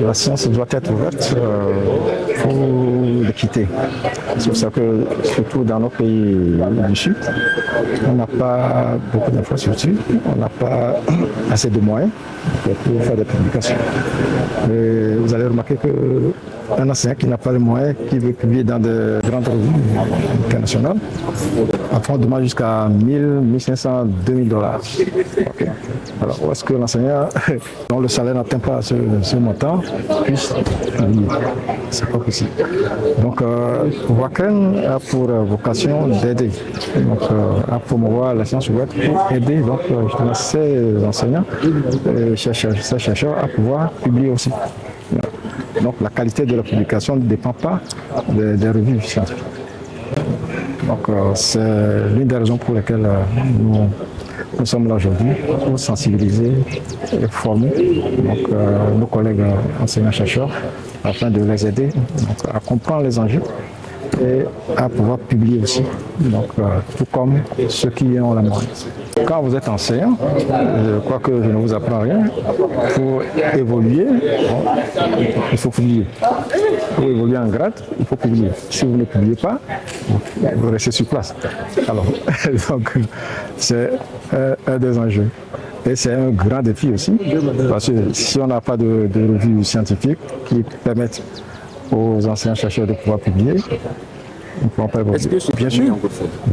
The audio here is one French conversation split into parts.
La science doit être ouverte pour l'équité. C'est pour ça que, surtout dans nos pays du Sud, on n'a pas beaucoup d'infrastructures, on n'a pas assez de moyens pour faire des publications. Et vous allez remarquer qu'un enseignant qui n'a pas les moyens, qui veut publier dans de grandes revues internationales, on demande jusqu'à 1000, 1500, 2000 dollars. Okay. Alors, où est-ce que l'enseignant, dont le salaire n'atteint pas ce montant, puisse publier? C'est pas possible. Donc, Wacken a pour vocation d'aider, à promouvoir la science ouverte pour aider donc, ces enseignants, ces chercheurs à pouvoir publier aussi. Donc, la qualité de la publication ne dépend pas des revues scientifiques. Donc, c'est l'une des raisons pour lesquelles nous sommes là aujourd'hui, pour sensibiliser et former donc, nos collègues enseignants-chercheurs afin de les aider donc, à comprendre les enjeux et à pouvoir publier aussi, donc, tout comme ceux qui ont la moyenne. Quand vous êtes enseignant, je crois que je ne vous apprends rien, pour évoluer, bon, il faut publier. Pour évoluer en grade, il faut publier. Si vous ne publiez pas, vous restez sur place. Alors, donc, c'est un des enjeux. Et c'est un grand défi aussi, parce que si on n'a pas de revues scientifiques qui permettent aux enseignants-chercheurs de pouvoir publier, on ne pourra pas évoluer. Est-ce que bien sûr,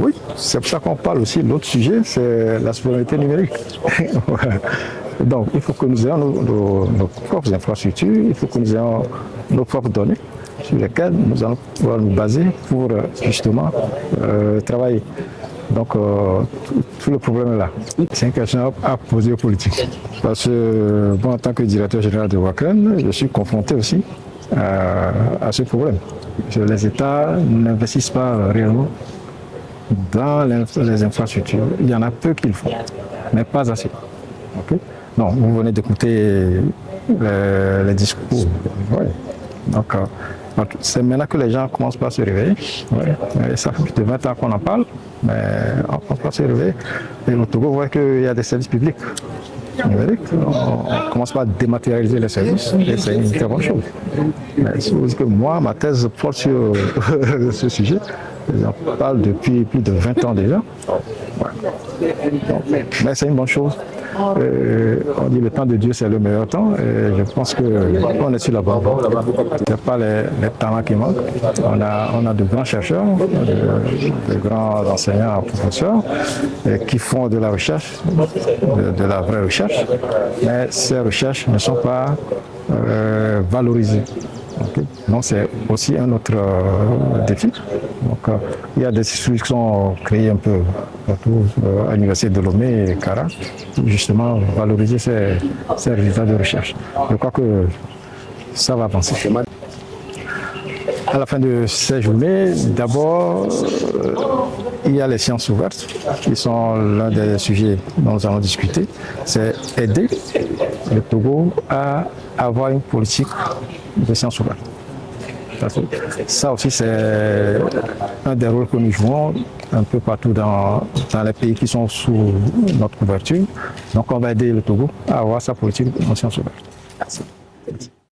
oui, c'est pour ça qu'on parle aussi. L'autre sujet, c'est la souveraineté numérique. Donc, il faut que nous ayons nos propres infrastructures, il faut que nous ayons nos propres données sur lesquelles nous allons pouvoir nous baser pour justement travailler. Donc, tout le problème est là. C'est une question à poser aux politiques. Parce que, bon, en tant que directeur général de Wacken, je suis confronté aussi à ce problème. Les États n'investissent pas réellement dans les infrastructures. Il y en a peu qu'ils font, mais pas assez. Okay? Non, vous venez d'écouter les discours. Ouais. Donc, c'est maintenant que les gens commencent pas à se réveiller. Ouais. Ça fait plus de 20 ans qu'on en parle, mais on ne commence pas à se réveiller. Et au Togo, on voit qu'il y a des services publics numériques. On commence pas à dématérialiser les services, et c'est une très bonne chose. Mais si vous dites que moi, ma thèse porte sur ce sujet, j'en parle depuis plus de 20 ans déjà. Ouais. Donc, mais c'est une bonne chose. On dit le temps de Dieu c'est le meilleur temps et je pense qu'on est sur la bonne voie. Ce n'est pas les talents qui manquent. On a de grands chercheurs, de grands enseignants, professeurs qui font de la recherche, de la vraie recherche, mais ces recherches ne sont pas valorisées. Okay. Donc c'est aussi un autre défi. Donc, il y a des instituts qui sont créés un peu partout à l'université de Lomé et Kara pour justement valoriser ces résultats de recherche. Je crois que ça va avancer. À la fin de ces journées, d'abord, il y a les sciences ouvertes, qui sont l'un des sujets dont nous allons discuter. C'est aider le Togo à avoir une politique de sciences ouvertes. Ça aussi, c'est un des rôles que nous jouons un peu partout dans les pays qui sont sous notre couverture. Donc, on va aider le Togo à avoir sa politique de sciences ouvertes. Merci.